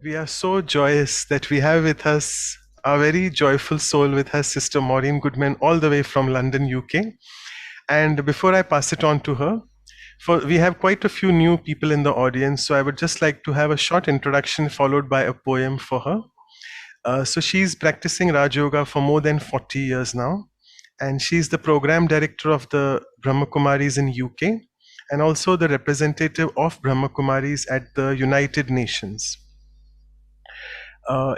We are so joyous that we have with us a very joyful soul with us, Sister Maureen Goodman, all the way from London, UK. And before I pass it on to her, we have quite a few new people in the audience, so I would just like to have a short introduction followed by a poem for her. So she's practicing Raj Yoga for more than 40 years now, and she's the program director of the Brahma Kumaris in UK, and also the representative of Brahma Kumaris at the United Nations.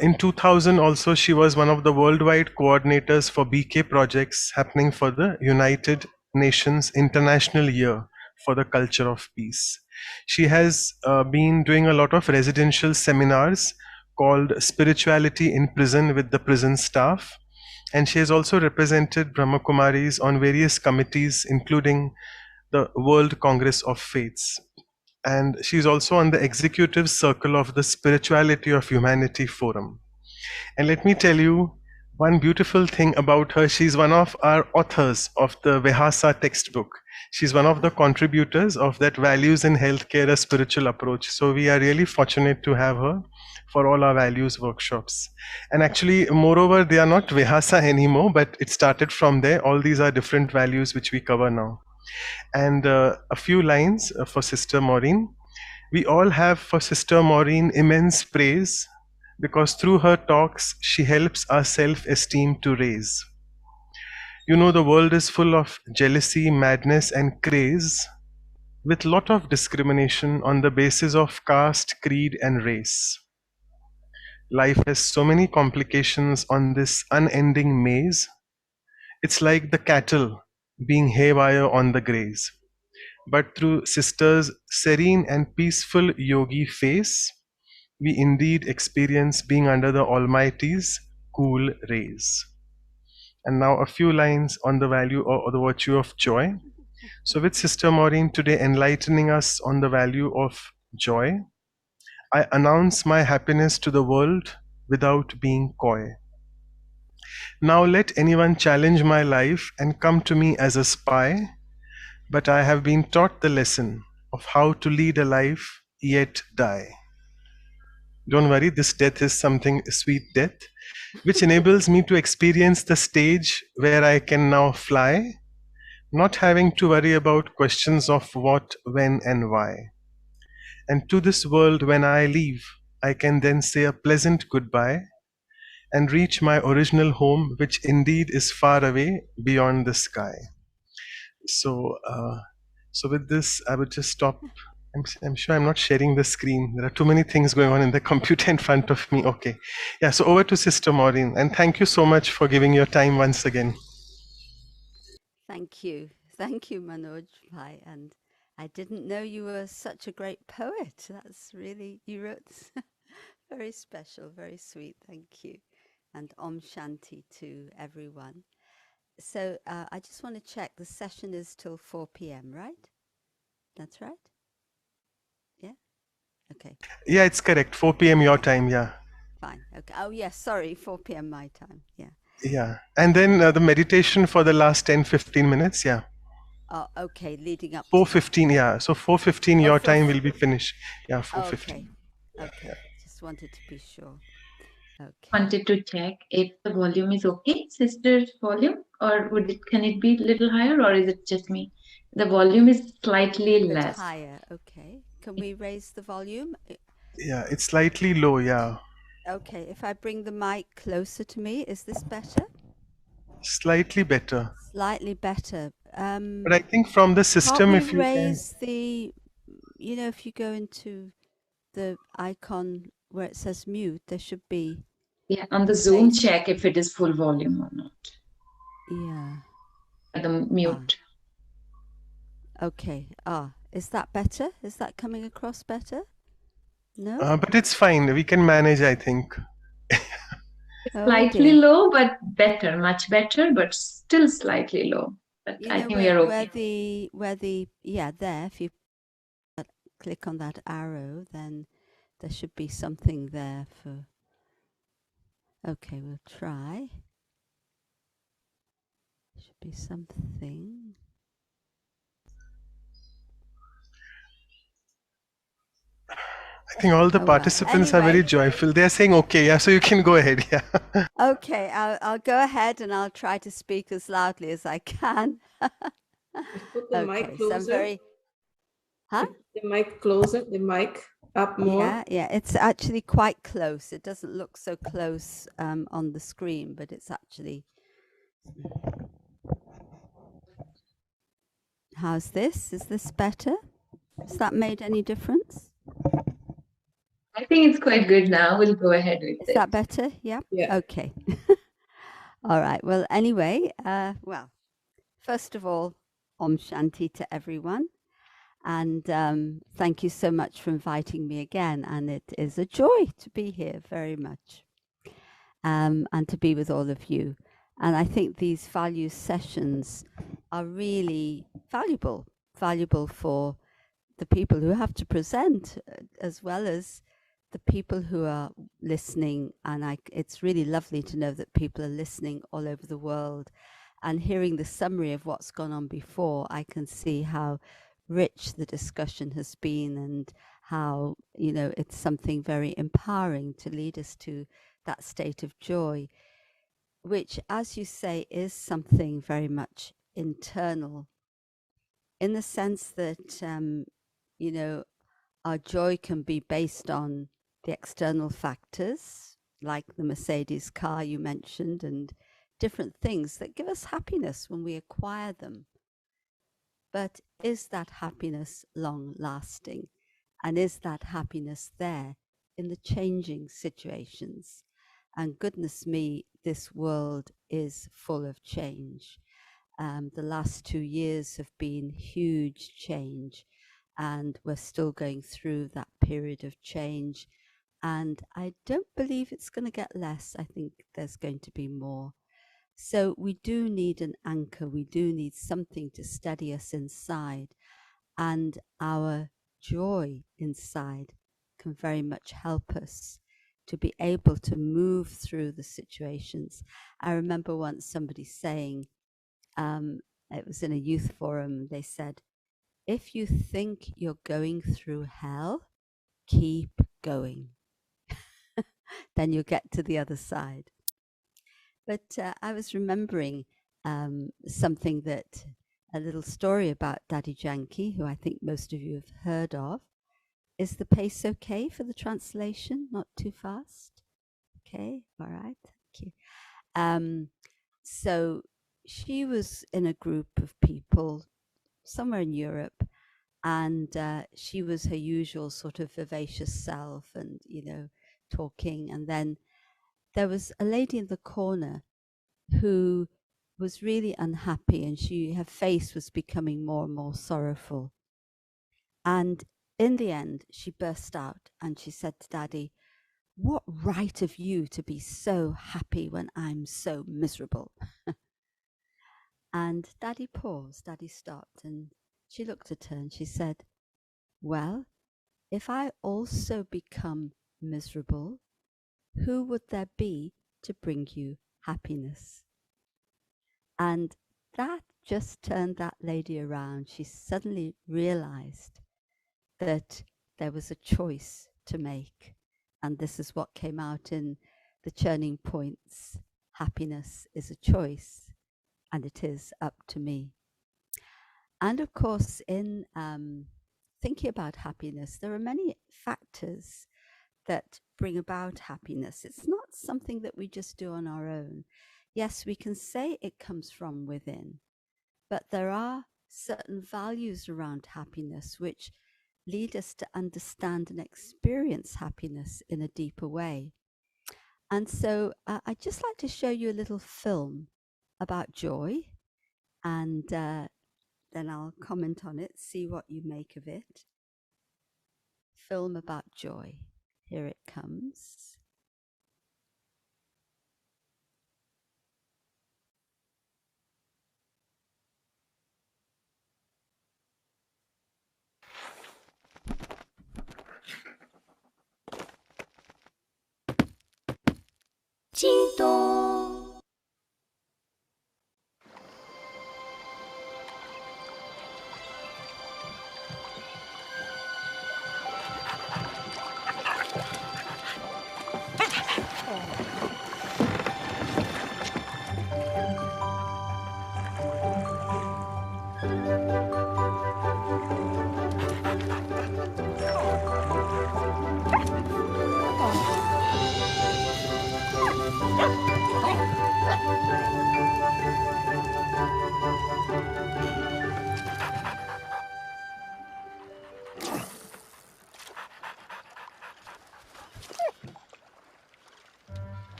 In 2000 also, she was one of the worldwide coordinators for BK projects happening for the United Nations International Year for the Culture of Peace. She has been doing a lot of residential seminars called Spirituality in Prison with the prison staff. And she has also represented Brahma Kumaris on various committees, including the World Congress of Faiths. And she's also on the executive circle of the Spirituality of Humanity Forum. And let me tell you one beautiful thing about her. She's one of our authors of the Vihasa textbook. She's one of the contributors of that Values in Healthcare, a Spiritual Approach. So we are really fortunate to have her for all our values workshops. And actually, moreover, they are not Vihasa anymore, but it started from there. All these are different values which we cover now. And a few lines for Sister Maureen. We all have for Sister Maureen immense praise because through her talks she helps our self-esteem to raise. You know, the world is full of jealousy, madness and craze with lot of discrimination on the basis of caste, creed and race. Life has so many complications on this unending maze. It's like the cattle being haywire on the graze. But through Sister's serene and peaceful yogi face, we indeed experience being under the Almighty's cool rays. And now a few lines on the value or the virtue of joy. So with Sister Maureen today enlightening us on the value of joy, I announce my happiness to the world without being coy. Now let anyone challenge my life and come to me as a spy, but I have been taught the lesson of how to lead a life yet die. Don't worry, this death is something sweet death, which enables me to experience the stage where I can now fly, not having to worry about questions of what, when, and why. And to this world, when I leave, I can then say a pleasant goodbye and reach my original home, which indeed is far away beyond the sky. So, so with this, I would just stop. I'm sure I'm not sharing the screen. There are too many things going on in the computer in front of me. Okay. Yeah, so over to Sister Maureen. And thank you so much for giving your time once again. Thank you. Thank you, Manoj Bhai. And I didn't know you were such a great poet. That's really, you wrote very special, very sweet. Thank you. And Om Shanti to everyone. So I just want to check the session is till 4 p.m., right? That's right? Yeah? Okay. Yeah, it's correct. 4 p.m. your time. Yeah. Fine. Okay. Oh, yes. Sorry. 4 p.m. my time. Yeah. Yeah. And then the meditation for the last 10-15 minutes. Yeah. Oh, okay. Leading up to that. 4:15. Yeah. So 4:15 your time will be finished. Yeah, 4:15. Okay. Okay. Just wanted to be sure. Okay. Wanted to check if the volume is okay, sister's volume, or can it be a little higher, or is it just me? The volume is slightly less. Higher. Okay. Can we raise the volume? Yeah, it's slightly low. Yeah. Okay. If I bring the mic closer to me, is this better? Slightly better. Slightly better. But I think from the system, if you raise the, you know, if you go into the icon where it says mute, there should be. Yeah, on the Zoom, check if it is full volume or not. Yeah. The mute. Okay. Is that better? Is that coming across better? No? but it's fine. We can manage, I think. Slightly low, but better, much better, but still slightly low. But I think we are okay. There, if you click on that arrow, then there should be something there for. Okay, we'll try. Should be something. I think all the Oh well. participants are very Anyway, joyful. They're saying okay, yeah, so you can go ahead, yeah. okay, I'll go ahead and I'll try to speak as loudly as I can. Just put the mic Okay, so I'm closer. very, huh? The mic closer, the mic up more. Yeah, it's actually quite close. It doesn't look so close on the screen, but it's actually. How's this? Is this better? Has that made any difference? I think it's quite good now. We'll go ahead with Is it. that better? Yeah. Yeah. Okay. All right. Well, anyway, first of all, Om Shanti to everyone. And thank you so much for inviting me again. And it is a joy to be here very much and to be with all of you. And I think these value sessions are really valuable for the people who have to present as well as the people who are listening. And it's really lovely to know that people are listening all over the world. And hearing the summary of what's gone on before, I can see how rich the discussion has been and how, it's something very empowering to lead us to that state of joy, which, as you say, is something very much internal in the sense that, our joy can be based on the external factors, like the Mercedes car you mentioned, and different things that give us happiness when we acquire them. But is that happiness long lasting? And is that happiness there in the changing situations? And goodness me, this world is full of change. The last 2 years have been huge change, and we're still going through that period of change. And I don't believe it's going to get less. I think there's going to be more. So we do need an anchor. We do need something to steady us inside. And our joy inside can very much help us to be able to move through the situations. I remember once somebody saying, it was in a youth forum, they said, if you think you're going through hell, keep going. Then you'll get to the other side. But I was remembering something that a little story about Daddy Yankee, who I think most of you have heard of. Is the pace okay for the translation? Not too fast? Okay, all right, thank you. So she was in a group of people somewhere in Europe, and she was her usual sort of vivacious self and, talking. And then there was a lady in the corner who was really unhappy, and her face was becoming more and more sorrowful. And in the end, she burst out and she said to Daddy, what right have you to be so happy when I'm so miserable? And Daddy paused, Daddy stopped, and she looked at her and she said, well, if I also become miserable, who would there be to bring you happiness? And that just turned that lady around. She suddenly realized that there was a choice to make. And this is what came out in the churning points. Happiness is a choice, and it is up to me. And of course, in thinking about happiness, there are many factors that bring about happiness. It's not something that we just do on our own. Yes, we can say it comes from within, but there are certain values around happiness which lead us to understand and experience happiness in a deeper way. And so I'd just like to show you a little film about joy, and then I'll comment on it, see what you make of it. Film about joy. Here it comes.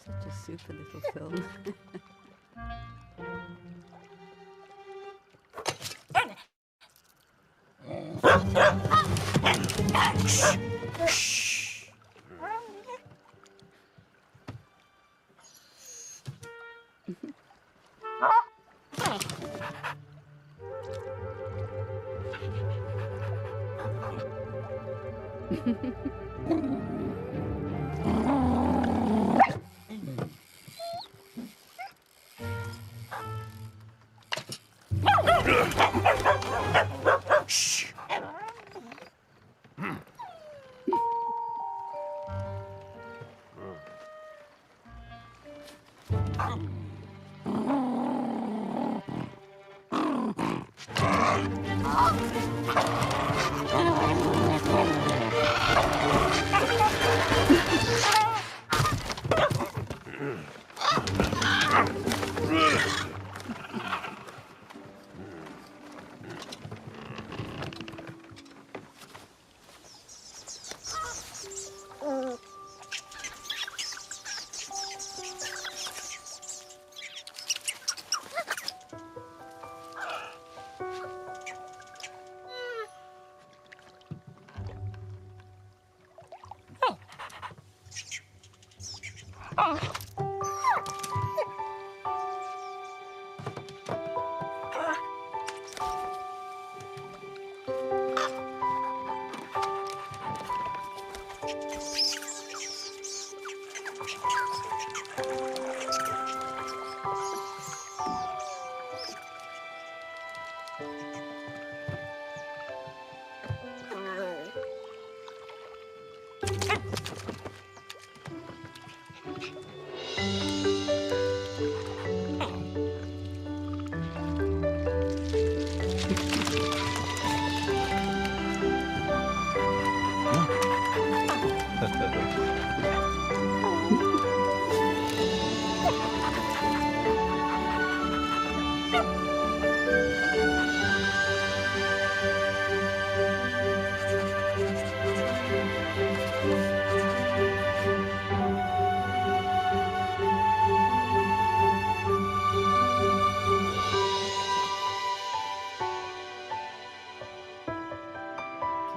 Such a super little film.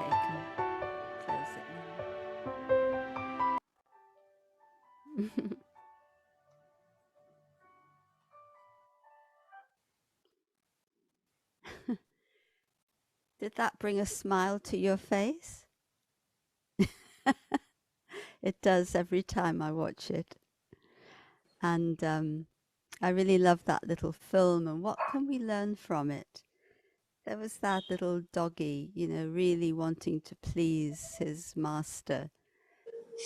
Okay, can close it now. Did that bring a smile to your face? It does every time I watch it. And I really love that little film. And what can we learn from it? There was that little doggy, you know, really wanting to please his master.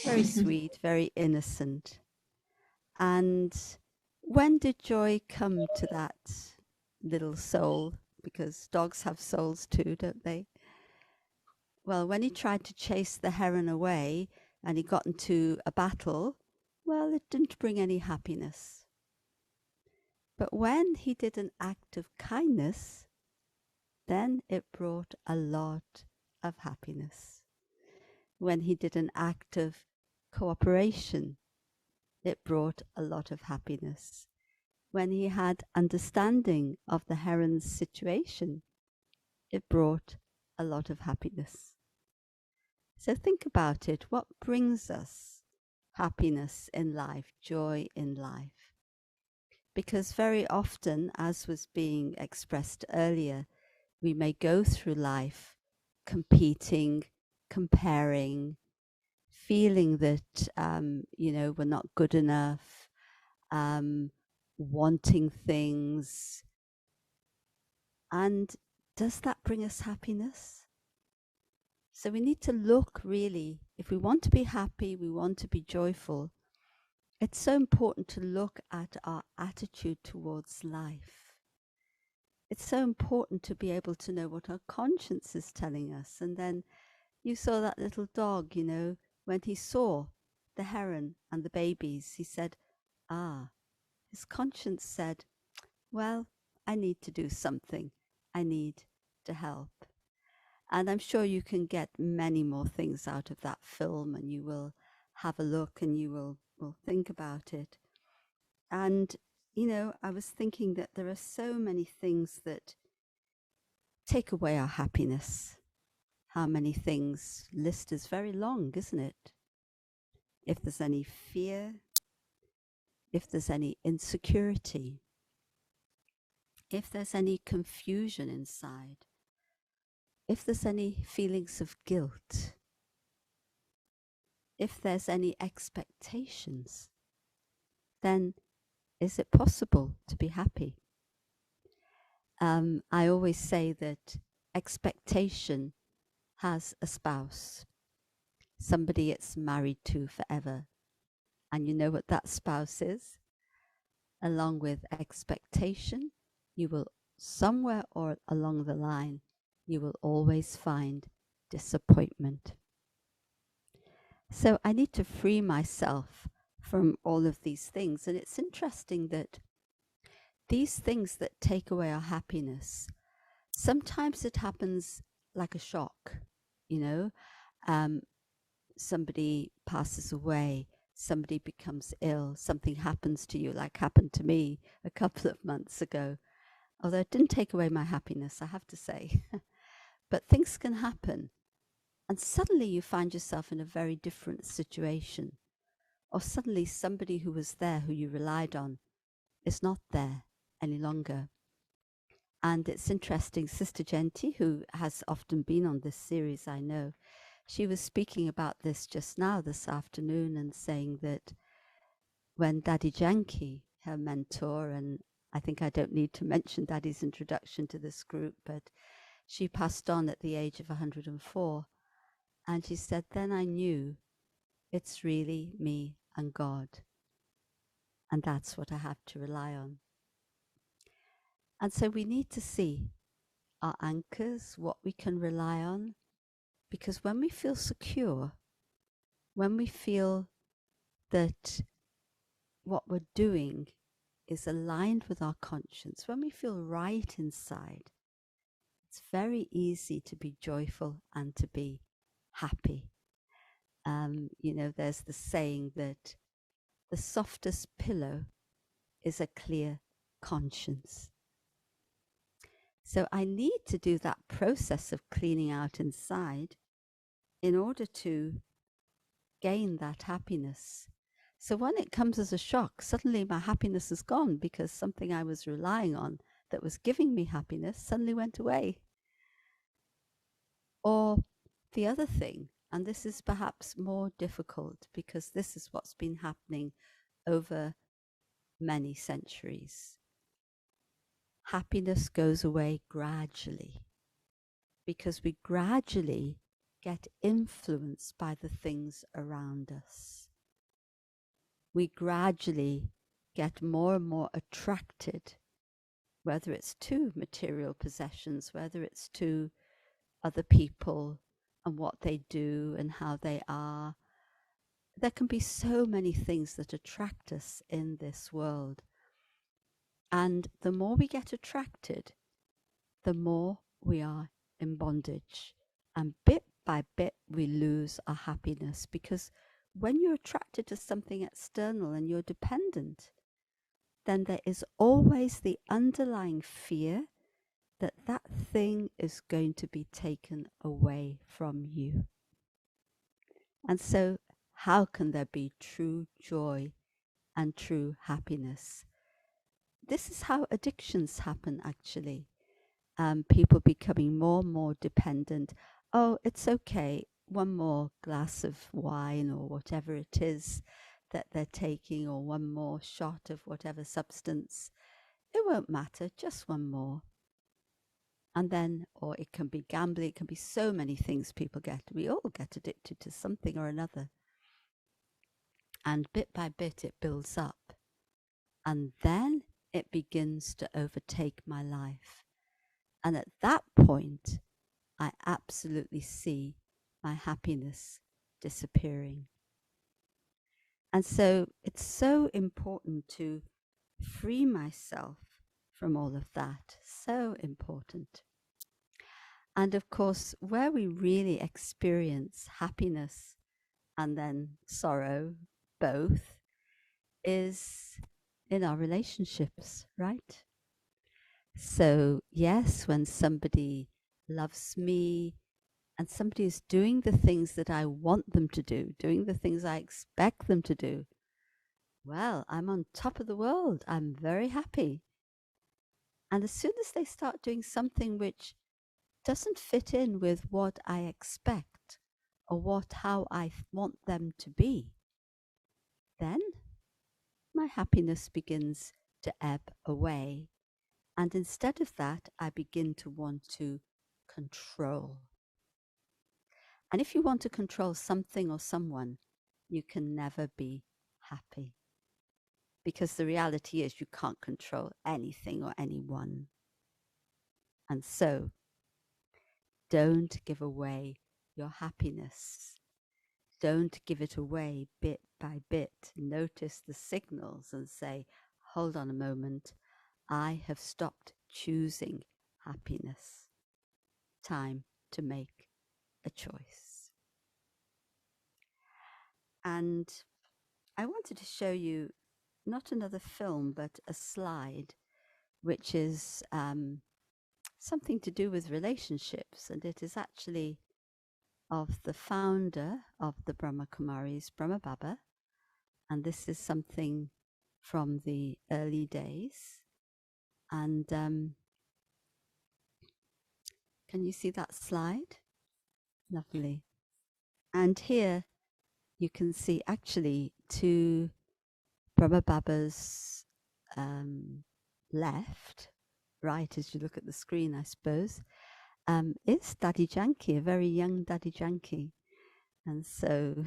Very sweet, very innocent. And when did joy come to that little soul? Because dogs have souls too, don't they? Well, when he tried to chase the heron away and he got into a battle, well, it didn't bring any happiness. But when he did an act of kindness, then it brought a lot of happiness. When he did an act of cooperation, it brought a lot of happiness. When he had understanding of the heron's situation, it brought a lot of happiness. So think about it. What brings us happiness in life, joy in life? Because very often, as was being expressed earlier, we may go through life competing, comparing, feeling that, we're not good enough, wanting things. And does that bring us happiness? So we need to look really, if we want to be happy, we want to be joyful, it's so important to look at our attitude towards life. It's so important to be able to know what our conscience is telling us and then You saw that little dog, you know, when he saw the heron and the babies, he said, ah, his conscience said, well, I need to do something. I need to help. And I'm sure you can get many more things out of that film, and you will have a look and you will think about it. And, you know, I was thinking that there are so many things that take away our happiness. How many things? List is very long, isn't it? If there's any fear, if there's any insecurity, if there's any confusion inside, if there's any feelings of guilt, if there's any expectations, then is it possible to be happy? I always say that expectation has a spouse, somebody it's married to forever. And you know what that spouse is? Along with expectation, you will somewhere or along the line, you will always find disappointment. So I need to free myself from all of these things. And it's interesting that these things that take away our happiness, sometimes it happens like a shock, you know, somebody passes away, somebody becomes ill, something happens to you, like happened to me a couple of months ago. Although it didn't take away my happiness, I have to say. But things can happen. And suddenly you find yourself in a very different situation. Or suddenly somebody who was there, who you relied on, is not there any longer. And it's interesting, Sister Genti, who has often been on this series, I know, she was speaking about this just now, this afternoon, and saying that when Daddy Janki, her mentor, and I think I don't need to mention Daddy's introduction to this group, but she passed on at the age of 104. And she said, then I knew it's really me and God. And that's what I have to rely on. And so we need to see our anchors, what we can rely on, because when we feel secure, when we feel that what we're doing is aligned with our conscience, when we feel right inside, it's very easy to be joyful and to be happy. You know, there's the saying that the softest pillow is a clear conscience. So I need to do that process of cleaning out inside in order to gain that happiness. So when it comes as a shock, suddenly my happiness is gone because something I was relying on that was giving me happiness suddenly went away. Or the other thing, and this is perhaps more difficult because this is what's been happening over many centuries. Happiness goes away gradually because we gradually get influenced by the things around us. We gradually get more and more attracted, whether it's to material possessions, whether it's to other people and what they do and how they are. There can be so many things that attract us in this world. And the more we get attracted, the more we are in bondage. And bit by bit, we lose our happiness because when you're attracted to something external and you're dependent, then there is always the underlying fear that that thing is going to be taken away from you. And so, how can there be true joy and true happiness? This is how addictions happen, actually. People becoming more and more dependent. Oh, it's okay, one more glass of wine or whatever it is that they're taking, or one more shot of whatever substance. It won't matter, just one more. And then, or it can be gambling, it can be so many things people get. We all get addicted to something or another. And bit by bit, it builds up. And then it begins to overtake my life. And at that point, I absolutely see my happiness disappearing. And so it's so important to free myself from all of that. So important. And of course, where we really experience happiness and then sorrow, both, is in our relationships, right? So, yes, when somebody loves me and somebody is doing the things that I want them to do, doing the things I expect them to do, well, I'm on top of the world. I'm very happy. And as soon as they start doing something which doesn't fit in with what I expect or how I want them to be, then my happiness begins to ebb away. And instead of that, I begin to want to control. And if you want to control something or someone, you can never be happy. Because the reality is you can't control anything or anyone. And so, don't give away your happiness. Don't give it away bit by bit. Notice the signals and say, hold on a moment. I have stopped choosing happiness. Time to make a choice. And I wanted to show you not another film, but a slide, which is something to do with relationships. And it is actually of the founder of the Brahma Kumaris, Brahma Baba. And this is something from the early days. And can you see that slide? Lovely. And here you can see actually to Brahma Baba's left, right as you look at the screen, I suppose, is Daddy Janki, a very young Daddy Janki. And so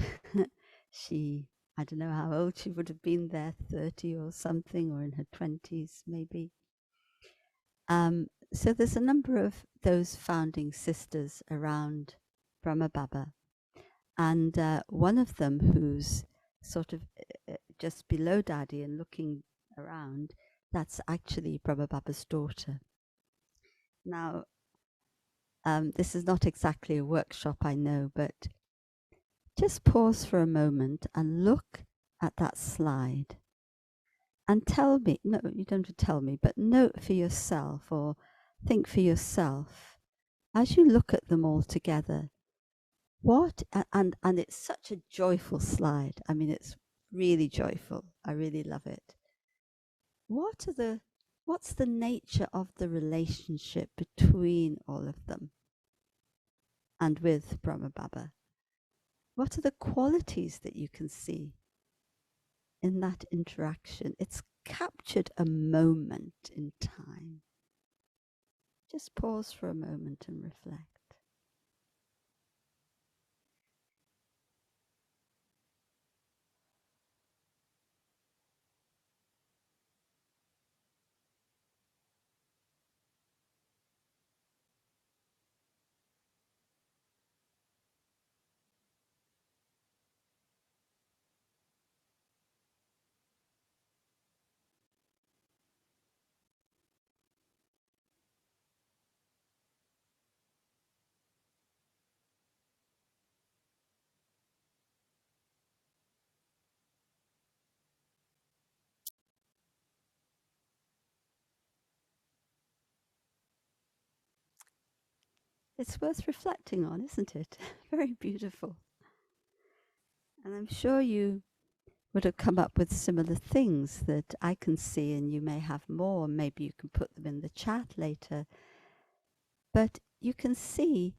she, I don't know how old she would have been there, 30 or something, or in her 20s maybe. So there's a number of those founding sisters around Brahma Baba. And one of them who's sort of just below Daddy and looking around, that's actually Brahma Baba's daughter. Now, this is not exactly a workshop, I know, but just pause for a moment and look at that slide and tell me, no, you don't have to tell me, but note for yourself or think for yourself, as you look at them all together, what, and it's such a joyful slide. I mean, it's really joyful. I really love it. What's the nature of the relationship between all of them and with Brahma Baba? What are the qualities that you can see in that interaction? It's captured a moment in time. Just pause for a moment and reflect. It's worth reflecting on, isn't it? Very beautiful. And I'm sure you would have come up with similar things that I can see, and you may have more. Maybe you can put them in the chat later. But you can see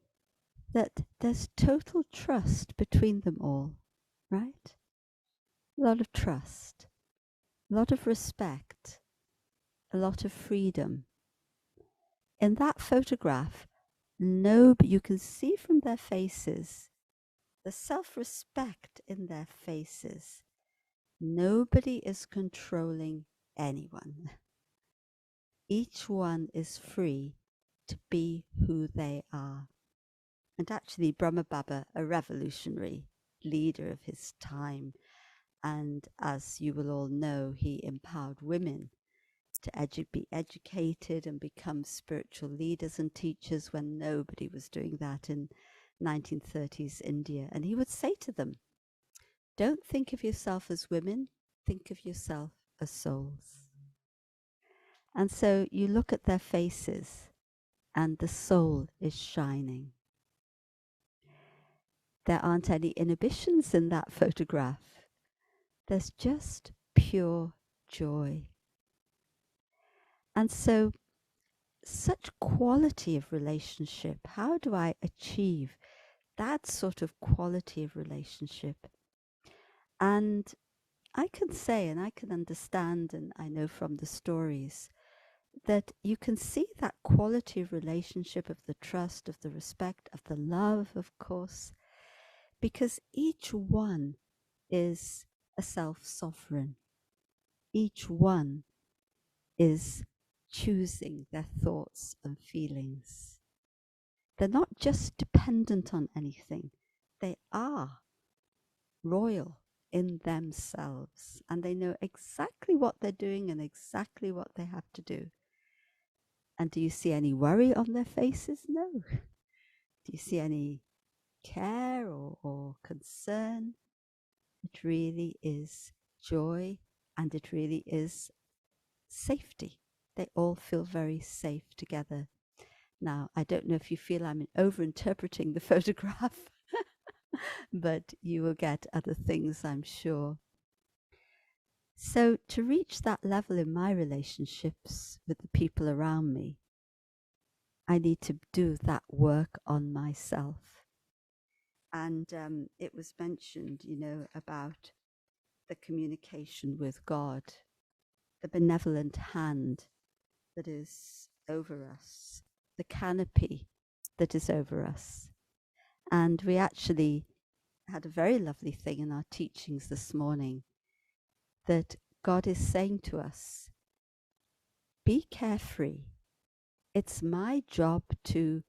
that there's total trust between them all, right? A lot of trust, a lot of respect, a lot of freedom. In that photograph, you can see from their faces the self-respect in their faces. Nobody is controlling anyone. Each one is free to be who they are. And actually, Brahma Baba, a revolutionary leader of his time, and as you will all know, he empowered women to be educated and become spiritual leaders and teachers when nobody was doing that in 1930s India. And he would say to them, don't think of yourself as women, think of yourself as souls. And so you look at their faces and the soul is shining. There aren't any inhibitions in that photograph. There's just pure joy. And so, such quality of relationship. How do I achieve that sort of quality of relationship? And I can say, and I can understand, and I know from the stories, that you can see that quality of relationship, of the trust, of the respect, of the love, of course, because each one is a self-sovereign. Each one is choosing their thoughts and feelings. They're not just dependent on anything. They are royal in themselves, and they know exactly what they're doing and exactly what they have to do. And do you see any worry on their faces? No. Do you see any care or concern? It really is joy, and it really is safety. They all feel very safe together. Now, I don't know if you feel I'm over-interpreting the photograph, but you will get other things, I'm sure. So to reach that level in my relationships with the people around me, I need to do that work on myself. And it was mentioned, about the communication with God, the benevolent hand that is over us, the canopy that is over us. And we actually had a very lovely thing in our teachings this morning, that God is saying to us, be carefree. It's my job to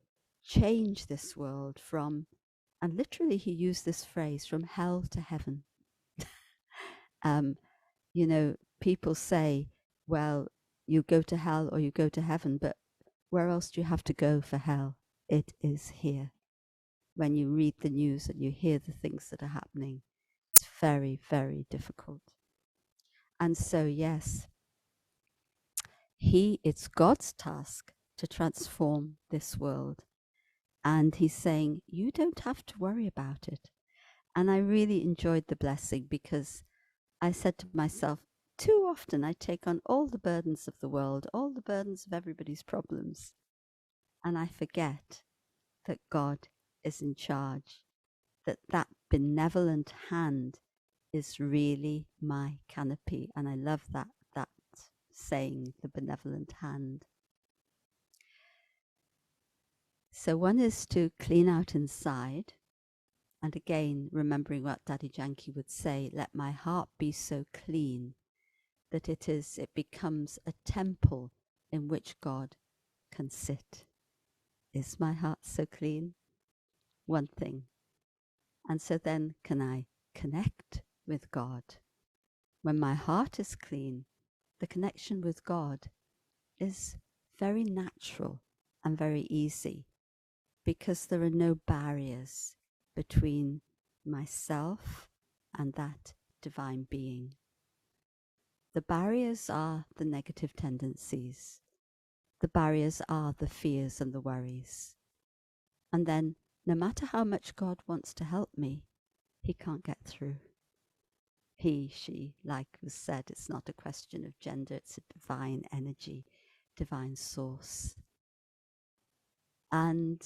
change this world from, and literally he used this phrase, from hell to heaven. People say, well, you go to hell or you go to heaven, but where else do you have to go for hell? It is here. When you read the news and you hear the things that are happening, it's very, very difficult. And so, yes, it's God's task to transform this world. And he's saying, you don't have to worry about it. And I really enjoyed the blessing, because I said to myself, too often I take on all the burdens of the world, all the burdens of everybody's problems, and I forget that God is in charge, that benevolent hand is really my canopy. And I love that saying, the benevolent hand. So one is to clean out inside. And again, remembering what Daddy Janki would say, let my heart be so clean that it becomes a temple in which God can sit. Is my heart so clean? One thing. And so then can I connect with God? When my heart is clean, the connection with God is very natural and very easy, because there are no barriers between myself and that divine being. The barriers are the negative tendencies. The barriers are the fears and the worries. And then, no matter how much God wants to help me, he can't get through. He, she, like was said, it's not a question of gender, it's a divine energy, divine source. And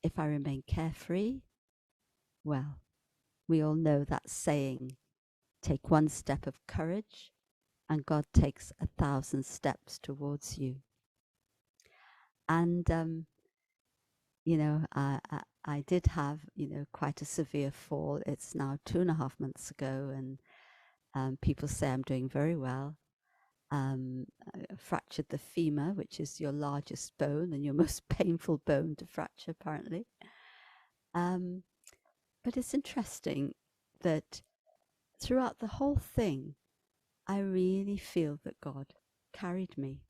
if I remain carefree, well, we all know that saying, take one step of courage and God takes 1,000 steps towards you. And, I did have, quite a severe fall. It's now 2.5 months ago, and people say I'm doing very well. I fractured the femur, which is your largest bone and your most painful bone to fracture, apparently. But it's interesting that throughout the whole thing, I really feel that God carried me.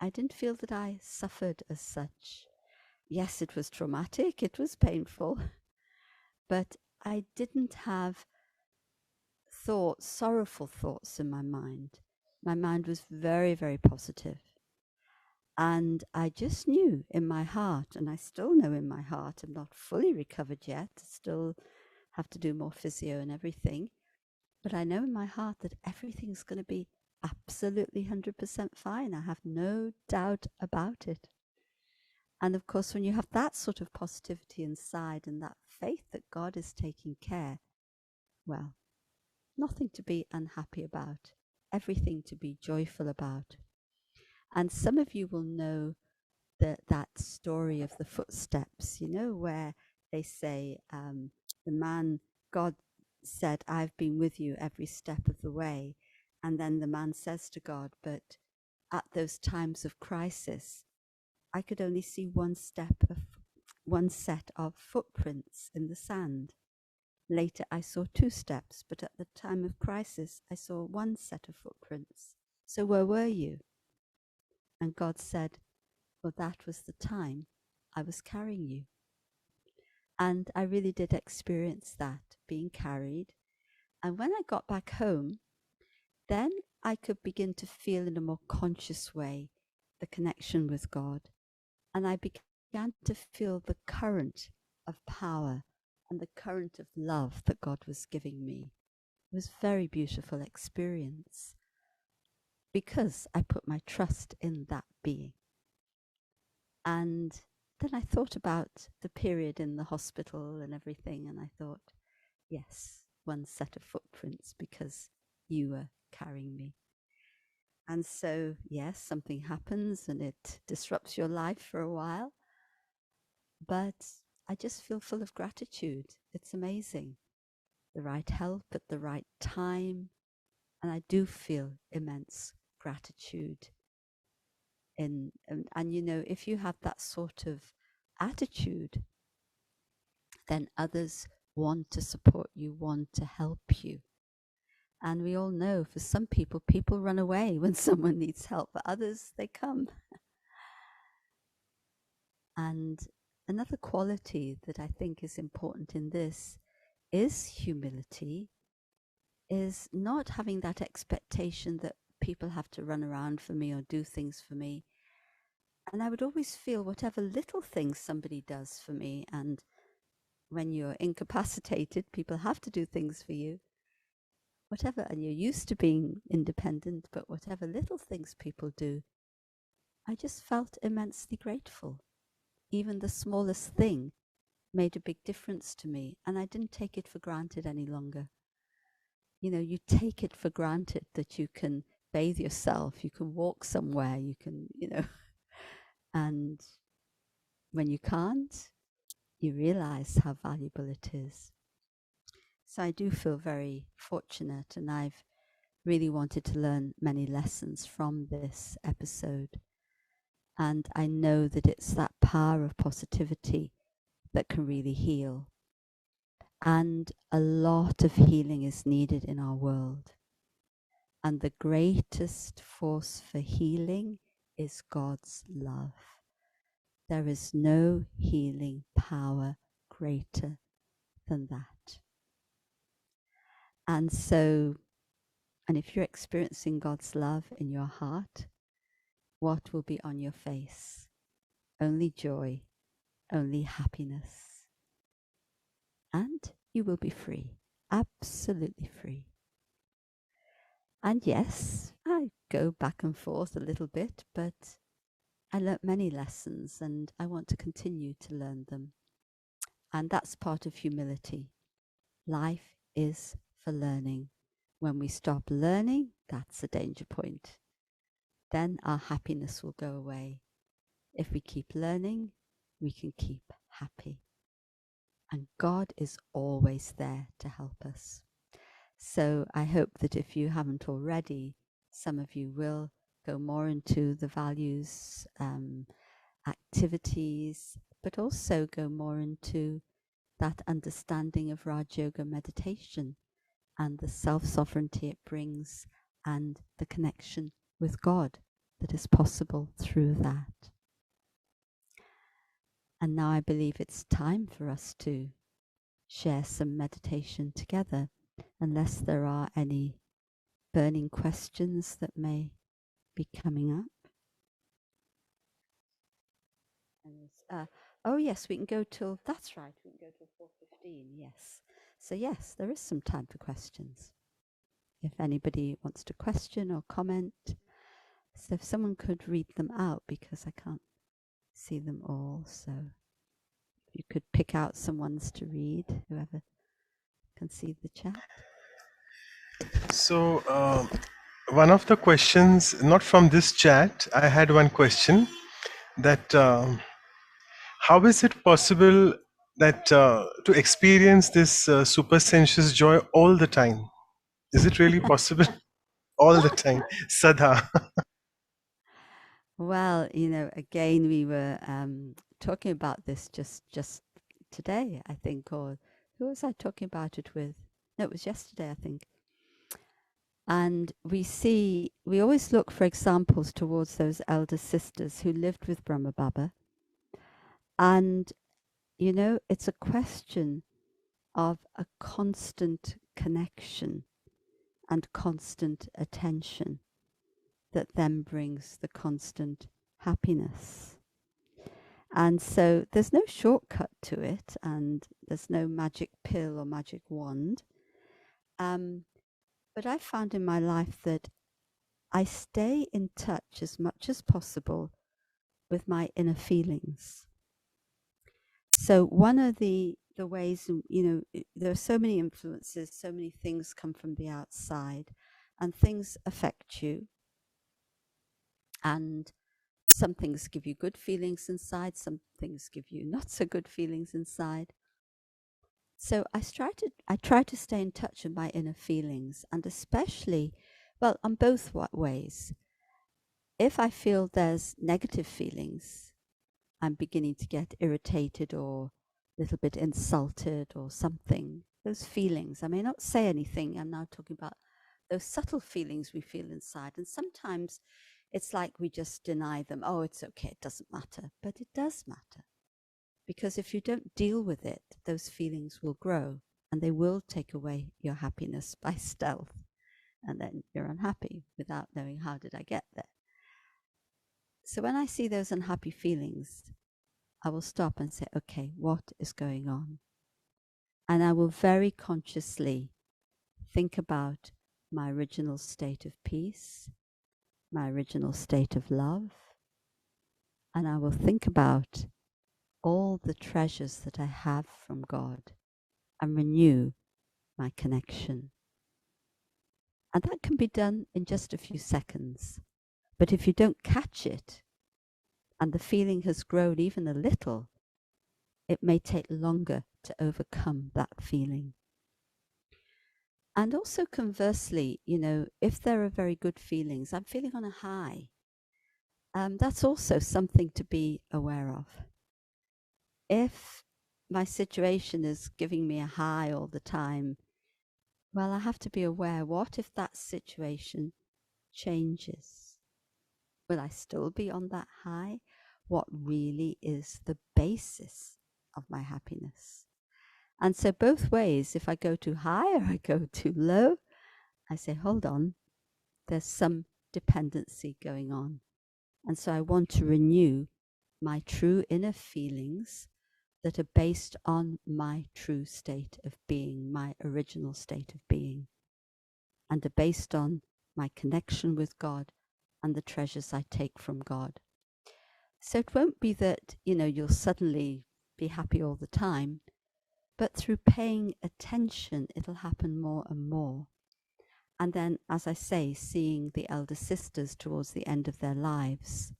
I didn't feel that I suffered as such. Yes, it was traumatic, it was painful, but I didn't have thoughts, sorrowful thoughts in my mind. My mind was very, very positive. And I just knew in my heart, and I still know in my heart, I'm not fully recovered yet, still have to do more physio and everything. But I know in my heart that everything's going to be absolutely 100% fine. I have no doubt about it. And of course, when you have that sort of positivity inside and that faith that God is taking care, well, nothing to be unhappy about, everything to be joyful about. And some of you will know that story of the footsteps, you know, where they say, the man, God said, I've been with you every step of the way. And then the man says to God, but at those times of crisis, I could only see one set of footprints in the sand. Later, I saw 2 steps, but at the time of crisis, I saw one set of footprints. So where were you? And God said, well, that was the time I was carrying you. And I really did experience that, being carried. And when I got back home, then I could begin to feel in a more conscious way the connection with God. And I began to feel the current of power and the current of love that God was giving me. It was a very beautiful experience because I put my trust in that being. And then I thought about the period in the hospital and everything, and I thought, yes, one set of footprints because you were carrying me. And so, yes, something happens and it disrupts your life for a while, but I just feel full of gratitude. It's amazing. The right help at the right time, and I do feel immense gratitude and you know, if you have that sort of attitude, then others want to support you, want to help you. And we all know for some people, people run away when someone needs help, but others, they come. And another quality that I think is important in this is humility, is not having that expectation that people have to run around for me or do things for me. And I would always feel whatever little things somebody does for me, and when you're incapacitated, people have to do things for you. Whatever, and you're used to being independent, but whatever little things people do, I just felt immensely grateful. Even the smallest thing made a big difference to me, and I didn't take it for granted any longer. You know, you take it for granted that you can bathe yourself, you can walk somewhere, you can, you know, and when you can't, you realize how valuable it is. So I do feel very fortunate, and I've really wanted to learn many lessons from this episode. And I know that it's that power of positivity that can really heal. And a lot of healing is needed in our world. And the greatest force for healing is God's love. There is no healing power greater than that. And so, and if you're experiencing God's love in your heart, what will be on your face? Only joy, only happiness. And you will be free, absolutely free. And yes, I go back and forth a little bit, but I learnt many lessons and I want to continue to learn them. And that's part of humility. Life is for learning. When we stop learning, that's a danger point. Then our happiness will go away. If we keep learning, we can keep happy. And God is always there to help us. So I hope that if you haven't already, some of you will go more into the values, activities, but also go more into that understanding of Raj Yoga meditation and the self-sovereignty it brings and the connection with God that is possible through that. And now I believe it's time for us to share some meditation together, unless there are any burning questions that may be coming up. Oh yes, we can go till, that's right, we can go till 4:15, yes. So yes, there is some time for questions. If anybody wants to question or comment, so if someone could read them out, because I can't see them all, so you could pick out some ones to read, whoever can see the chat. So, one of the questions, not from this chat, I had one question that how is it possible that to experience this super sensuous joy all the time? Is it really possible all the time? Sadha. Well, again, we were talking about this just today, I think, or who was I talking about it with? No, it was yesterday, I think. And we always look for examples towards those elder sisters who lived with Brahma Baba. And, it's a question of a constant connection and constant attention that then brings the constant happiness. And so there's no shortcut to it, and there's no magic pill or magic wand. But I found in my life that I stay in touch as much as possible with my inner feelings. So one of the ways, there are so many influences, so many things come from the outside, and things affect you. And some things give you good feelings inside, some things give you not so good feelings inside. So I try to stay in touch with my inner feelings, and especially, well, on both ways. If I feel there's negative feelings, I'm beginning to get irritated or a little bit insulted or something. Those feelings, I may not say anything. I'm now talking about those subtle feelings we feel inside. And sometimes it's like we just deny them. Oh, it's okay, it doesn't matter. But it does matter. Because if you don't deal with it, those feelings will grow and they will take away your happiness by stealth. And then you're unhappy without knowing how did I get there. So when I see those unhappy feelings, I will stop and say, okay, what is going on? And I will very consciously think about my original state of peace, my original state of love, and I will think about all the treasures that I have from God and renew my connection. And that can be done in just a few seconds. But if you don't catch it and the feeling has grown even a little, it may take longer to overcome that feeling. And also conversely, if there are very good feelings, I'm feeling on a high, that's also something to be aware of. If my situation is giving me a high all the time, well, I have to be aware, what if that situation changes? Will I still be on that high? What really is the basis of my happiness? And so both ways, if I go too high or I go too low, I say, hold on, there's some dependency going on. And so I want to renew my true inner feelings that are based on my true state of being, my original state of being, and are based on my connection with God and the treasures I take from God. So it won't be that, you'll suddenly be happy all the time, but through paying attention, it'll happen more and more. And then, as I say, seeing the elder sisters towards the end of their lives,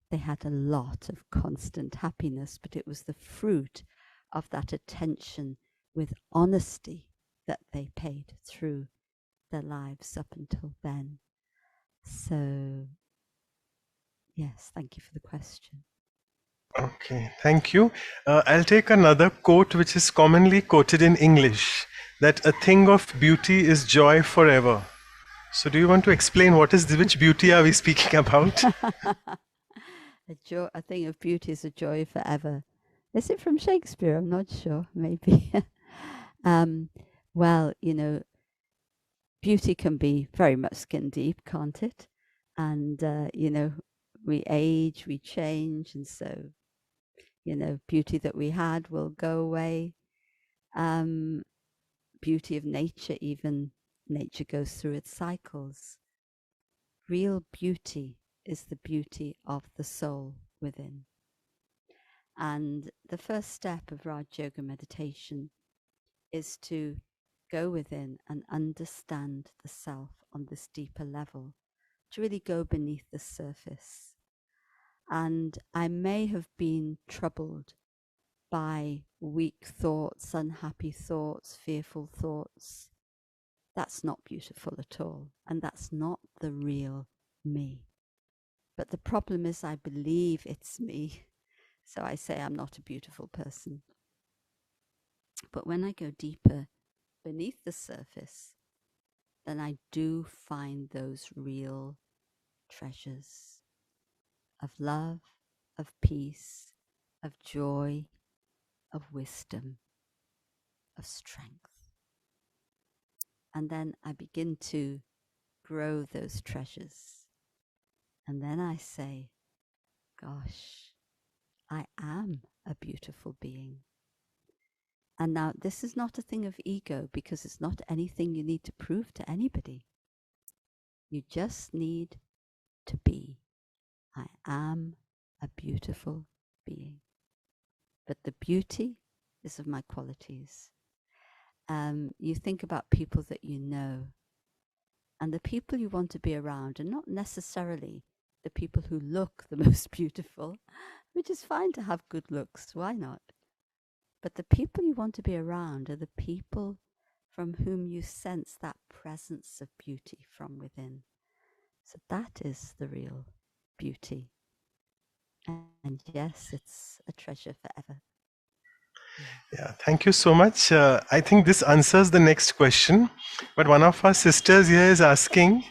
they had a lot of constant happiness, but it was the fruit of that attention with honesty that they paid through their lives up until then. So, yes, thank you for the question. Okay, thank you. I'll take another quote which is commonly quoted in English, that a thing of beauty is joy forever. So do you want to explain which beauty are we speaking about? A thing of beauty is a joy forever. Is it from Shakespeare? I'm not sure. Maybe. um, well, beauty can be very much skin deep, can't it? And we age, we change, and so beauty that we had will go away. Beauty of nature, even nature goes through its cycles. Real beauty is the beauty of the soul within. And the first step of Raj Yoga meditation is to go within and understand the self on this deeper level, to really go beneath the surface. And I may have been troubled by weak thoughts, unhappy thoughts, fearful thoughts. That's not beautiful at all. And that's not the real me. But the problem is I believe it's me. So I say I'm not a beautiful person. But when I go deeper beneath the surface, then I do find those real treasures of love, of peace, of joy, of wisdom, of strength. And then I begin to grow those treasures. And then I say, gosh, I am a beautiful being. And now this is not a thing of ego, because it's not anything you need to prove to anybody. You just need to be. I am a beautiful being. But the beauty is of my qualities. You think about people that you know, and the people you want to be around are not necessarily the people who look the most beautiful, which is fine to have good looks. Why not? But the people you want to be around are the people from whom you sense that presence of beauty from within. So that is the real beauty. And yes, it's a treasure forever. Yeah, thank you so much. I think this answers the next question. But one of our sisters here is asking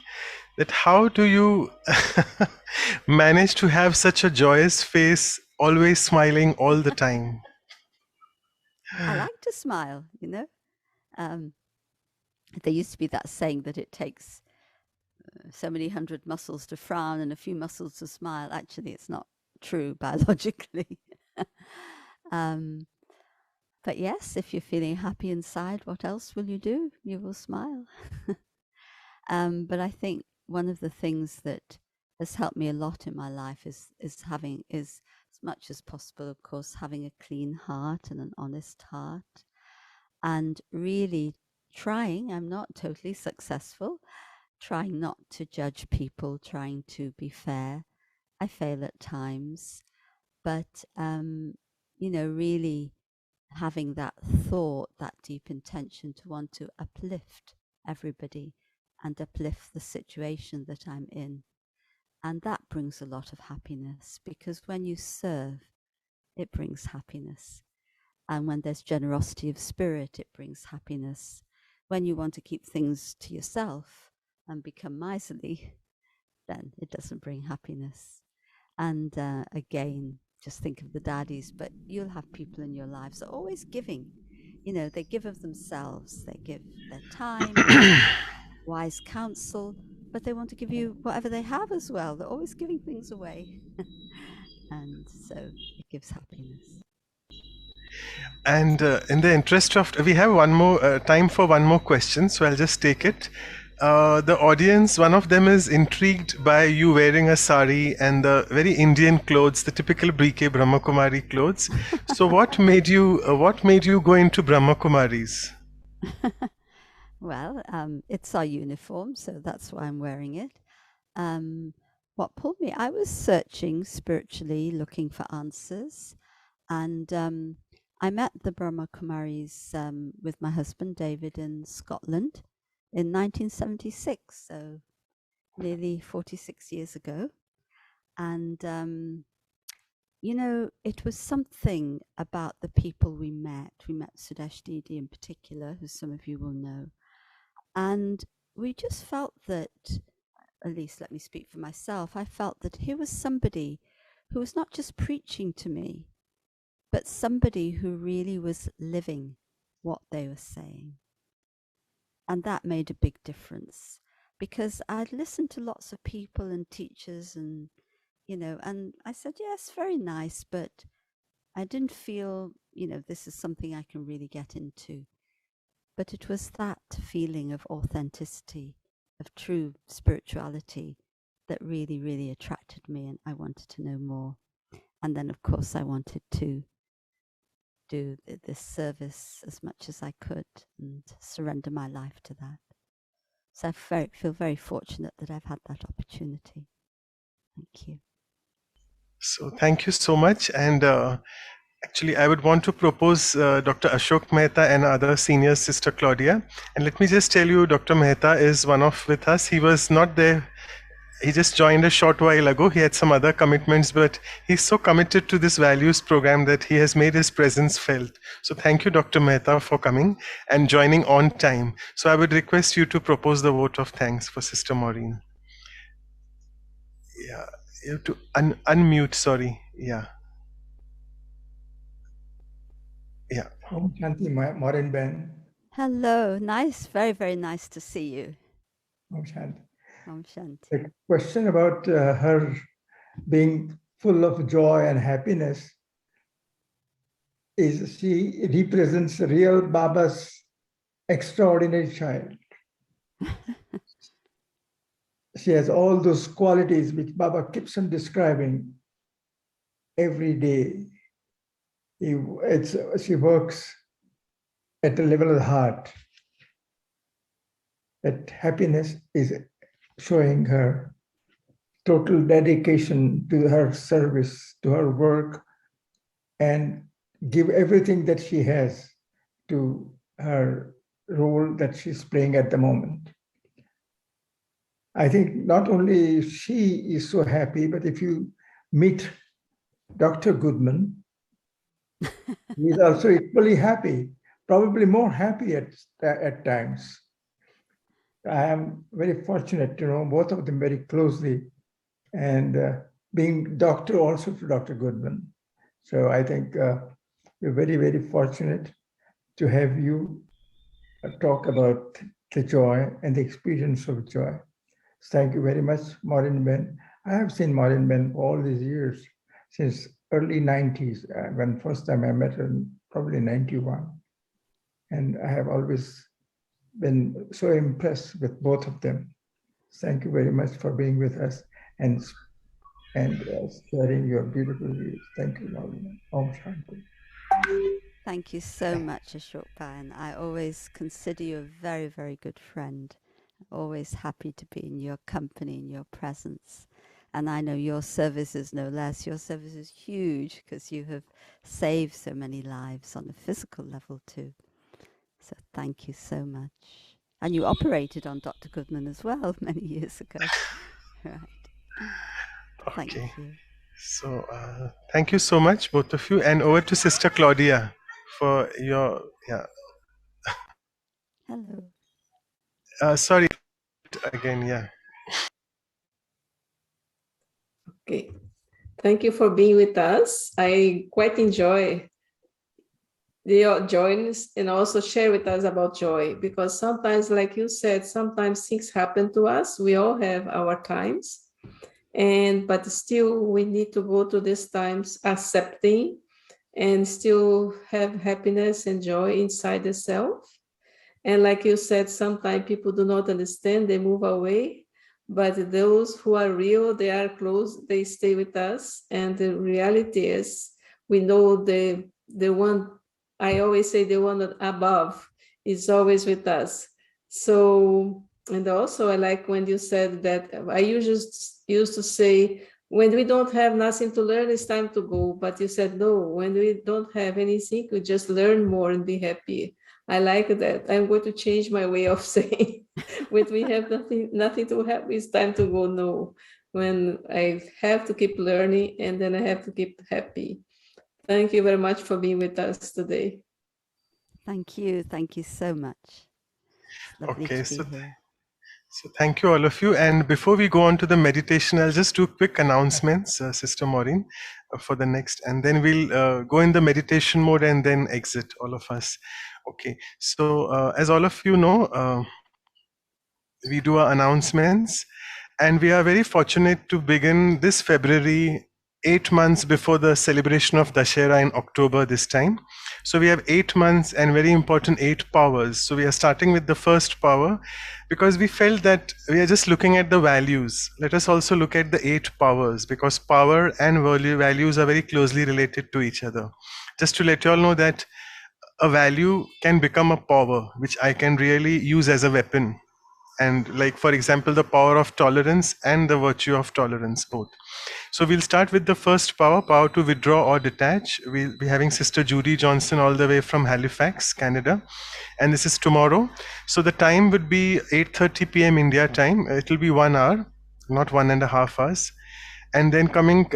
that how do you manage to have such a joyous face, always smiling all the time? I like to smile, There used to be that saying that it takes so many hundred muscles to frown and a few muscles to smile. Actually, it's not true biologically. But yes, if you're feeling happy inside, what else will you do? You will smile. But I think one of the things that has helped me a lot in my life is as much as possible, of course, having a clean heart and an honest heart, and really trying. I'm not totally successful. Trying not to judge people, trying to be fair. I fail at times, but really having that thought, that deep intention to want to uplift everybody and uplift the situation that I'm in. And that brings a lot of happiness, because when you serve, it brings happiness. And when there's generosity of spirit, it brings happiness. When you want to keep things to yourself and become miserly, then it doesn't bring happiness. And again, just think of the daddies, but you'll have people in your lives that are always giving. They give of themselves, they give their time, they give wise counsel, but they want to give you whatever they have as well. They're always giving things away. And so it gives happiness. And in the interest of, we have one more time for one more question, so I'll just take it. The audience, one of them is intrigued by you wearing a sari and the very Indian clothes, the typical BK Brahmakumari clothes. So what made you go into Brahmakumaris? Well, it's our uniform, so that's why I'm wearing it. What pulled me? I was searching spiritually, looking for answers, and I met the Brahma Kumaris with my husband David in Scotland in 1976, so nearly 46 years ago. And you know, it was something about the people we met. We met Sudesh Didi in particular, who some of you will know. And we just felt that, at least let me speak for myself, I felt that he was somebody who was not just preaching to me, but somebody who really was living what they were saying. And that made a big difference, because I'd listened to lots of people and teachers and, you know, and I said, yes, very nice, but I didn't feel, you know, this is something I can really get into. But it was that feeling of authenticity, of true spirituality, that really, really attracted me, and I wanted to know more. And then, of course, I wanted to do this service as much as I could and surrender my life to that. So I feel very fortunate that I've had that opportunity. Thank you. So thank you so much. And actually, I would want to propose Dr. Ashok Mehta and other seniors, Sister Claudia. And let me just tell you, Dr. Mehta is one of with us. He was not there. He just joined a short while ago. He had some other commitments, but he's so committed to this values program that he has made his presence felt. So thank you, Dr. Mehta, for coming and joining on time. So I would request you to propose the vote of thanks for Sister Maureen. Yeah, you have to unmute, sorry. Yeah. Yeah. Om Shanti, Maureen Ben. Hello, nice, very, very nice to see you. Om Shanti. Om Shanti. The question about her being full of joy and happiness is she represents real Baba's extraordinary child. She has all those qualities which Baba keeps on describing every day. She works at the level of the heart. That happiness is showing her total dedication to her service, to her work, and give everything that she has to her role that she's playing at the moment. I think not only she is so happy, but if you meet Dr. Goodman, he is also equally happy, probably more happy at times. I am very fortunate to know both of them very closely, and being doctor also to Dr. Goodman. So I think we're very, very fortunate to have you talk about the joy and the experience of joy. Thank you very much, Maureen Ben. I have seen Maureen Ben all these years, since early 90s, when first time I met her, probably 91. And I have always been so impressed with both of them. Thank you very much for being with us and sharing your beautiful views. Thank you, Maureen. Om Shanti. Thank you so much, Ashok Bhai, and I always consider you a very, very good friend. Always happy to be in your company, in your presence. And I know your service is no less. Your service is huge because you have saved so many lives on a physical level too. So thank you so much. And you operated on Dr. Goodman as well many years ago. Right. Thank Okay. you. So thank you so much, both of you. And over to Sister Claudia for your, yeah. Hello. Sorry, again, yeah. Okay. Thank you for being with us. I quite enjoy the joins and also share with us about joy, because sometimes, like you said, sometimes things happen to us. We all have our times, but still we need to go to these times accepting and still have happiness and joy inside the self. And like you said, sometimes people do not understand, they move away, but those who are real, they are close, they stay with us. And the reality is, we know the one, I always say the one above is always with us. So, and also I like when you said that, I used to say, when we don't have nothing to learn, it's time to go. But you said, no, when we don't have anything, we just learn more and be happy. I like that. I'm going to change my way of saying, when we have nothing to have, it's time to go. No, when I have to keep learning and then I have to keep happy. Thank you very much for being with us today. Thank you. Thank you so much. It's lovely Okay, to be here. so thank you all of you. And before we go on to the meditation, I'll just do quick announcements, Sister Maureen, for the next, and then we'll go in the meditation mode and then exit, all of us. Okay, so as all of you know, we do our announcements, and we are very fortunate to begin this February, 8 months before the celebration of Dashera in October this time. So we have 8 months and very important 8 powers. So we are starting with the first power because we felt that we are just looking at the values. Let us also look at the 8 powers, because power and values are very closely related to each other. Just to let you all know that a value can become a power, which I can really use as a weapon. And like, for example, the power of tolerance and the virtue of tolerance both. So we'll start with the first power to withdraw or detach. We'll be having Sister Judy Johnson all the way from Halifax, Canada, and this is tomorrow. So the time would be 8:30 p.m. India time. It will be 1 hour, not 1.5 hours. And then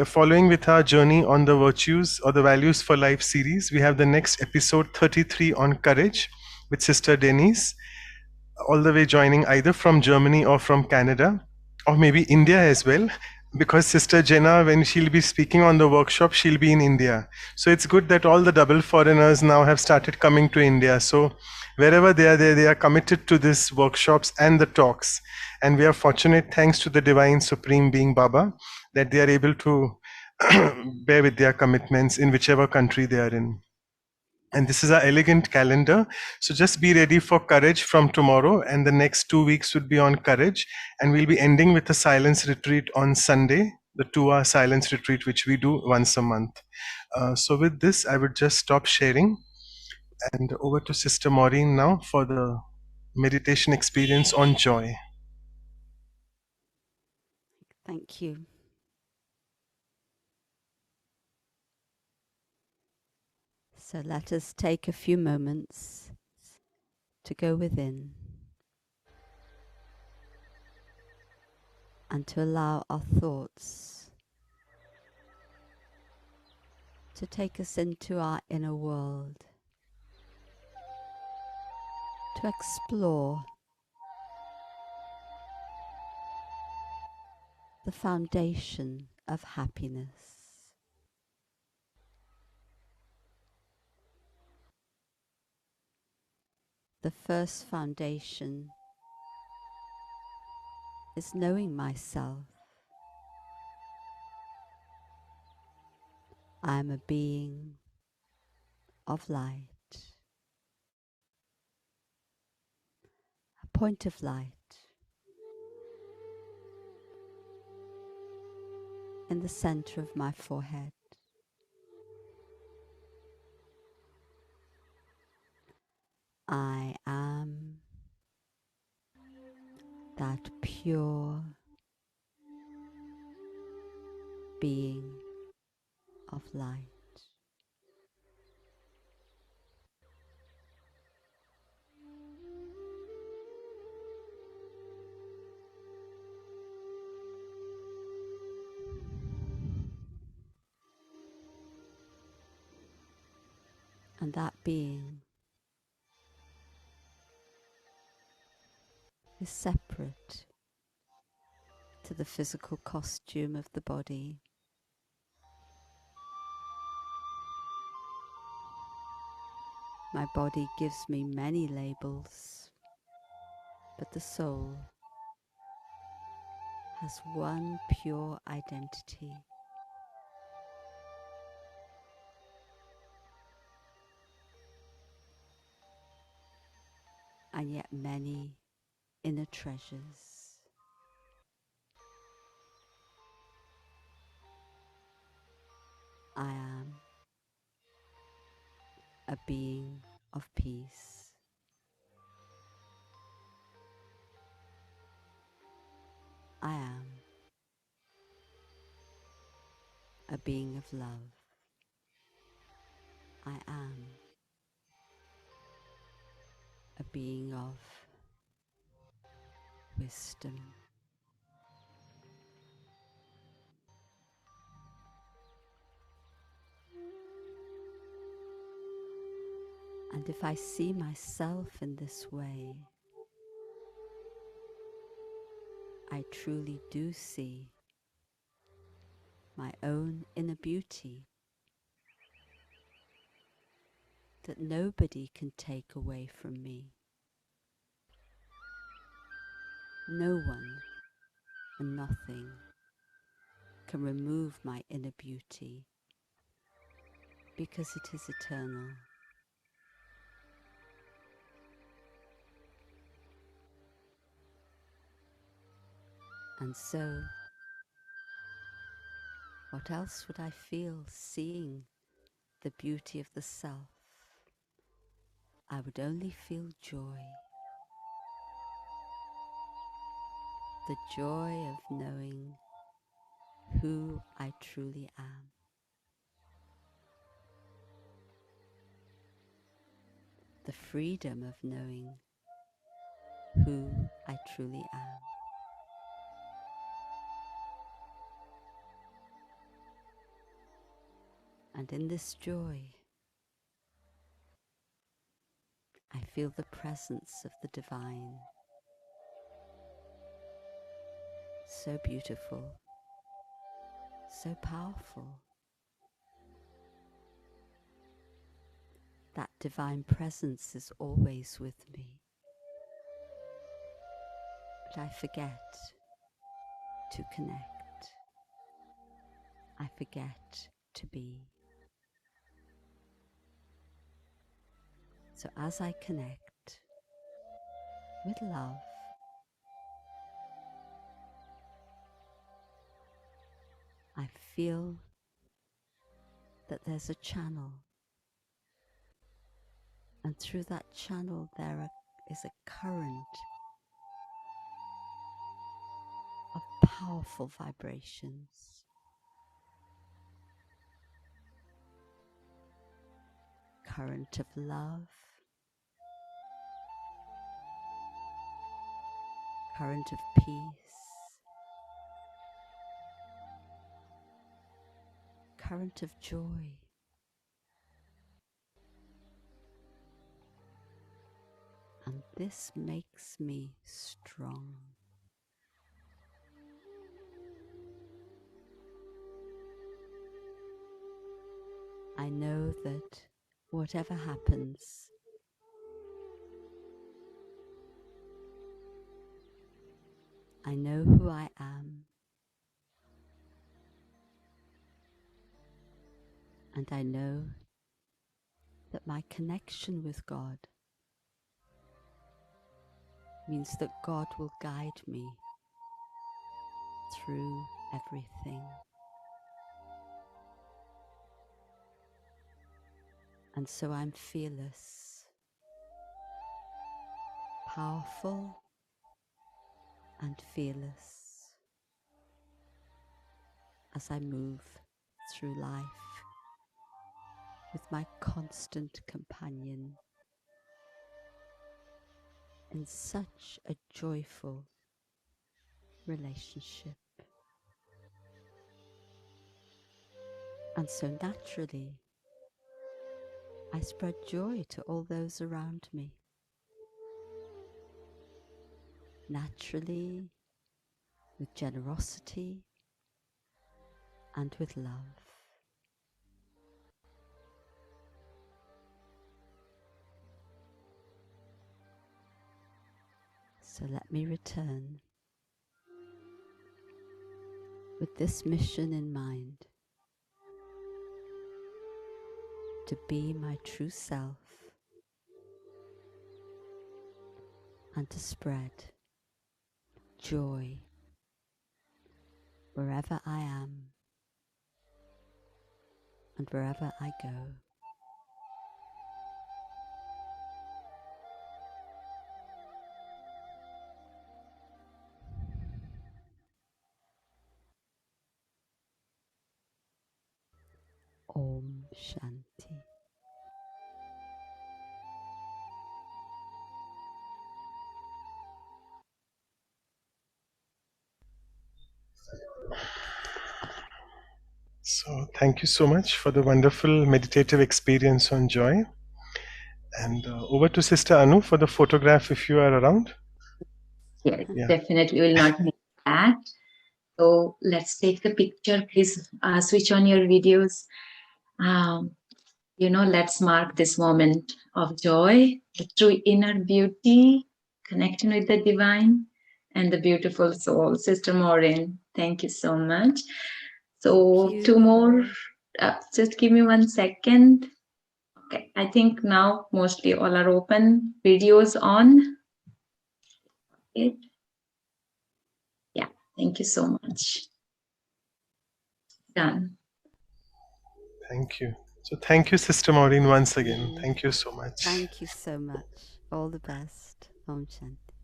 following with our journey on the virtues or the values for life series, we have the next episode 33 on courage with Sister Denise, all the way joining either from Germany or from Canada, or maybe India as well, because Sister Jenna, when she'll be speaking on the workshop, she'll be in India. So it's good that all the double foreigners now have started coming to India. So wherever they are there, they are committed to these workshops and the talks. And we are fortunate, thanks to the Divine Supreme Being Baba, that they are able to bear with their commitments in whichever country they are in. And this is our elegant calendar. So just be ready for courage from tomorrow, and the next 2 weeks would be on courage. And we'll be ending with a silence retreat on Sunday, the 2 hour silence retreat, which we do once a month. So with this, I would just stop sharing and over to Sister Maureen now for the meditation experience on joy. Thank you. So let us take a few moments to go within and to allow our thoughts to take us into our inner world, to explore the foundation of happiness. The first foundation is knowing myself. I am a being of light, a point of light in the center of my forehead. I am that pure being of light. And that being is separate to the physical costume of the body. My body gives me many labels, but the soul has one pure identity. And yet many inner treasures. I am a being of peace. I am a being of love. I am a being of wisdom. And if I see myself in this way, I truly do see my own inner beauty that nobody can take away from me. No one and nothing can remove my inner beauty because it is eternal. And so, what else would I feel seeing the beauty of the self? I would only feel joy. The joy of knowing who I truly am. The freedom of knowing who I truly am. And in this joy, I feel the presence of the divine. So beautiful, so powerful. That divine presence is always with me. But I forget to connect. I forget to be. So as I connect with love, I feel that there's a channel, and through that channel there is a current of powerful vibrations. Current of love, current of peace, current of joy. And this makes me strong. I know that whatever happens, I know who I am, and I know that my connection with God means that God will guide me through everything. And so I'm fearless, powerful and fearless as I move through life with my constant companion in such a joyful relationship. And so naturally, I spread joy to all those around me. Naturally, with generosity and with love. So let me return with this mission in mind, to be my true self and to spread joy wherever I am and wherever I go. Om Shanti. So, thank you so much for the wonderful meditative experience on joy. And over to Sister Anu for the photograph if you are around. Yes, Yeah. definitely will not miss that. So let's take the picture. Please switch on your videos. Let's mark this moment of joy, the true inner beauty, connecting with the divine and the beautiful soul. Sister Maureen, thank you so much. So Thank you. two more, just give me 1 second. Okay, I think now mostly all are open. Videos on. Okay. Yeah, thank you so much. Done. Thank you. So thank you, Sister Maureen, once again. Thank you so much. Thank you so much. All the best. Om Shanti.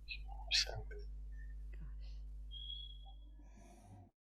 Shanti.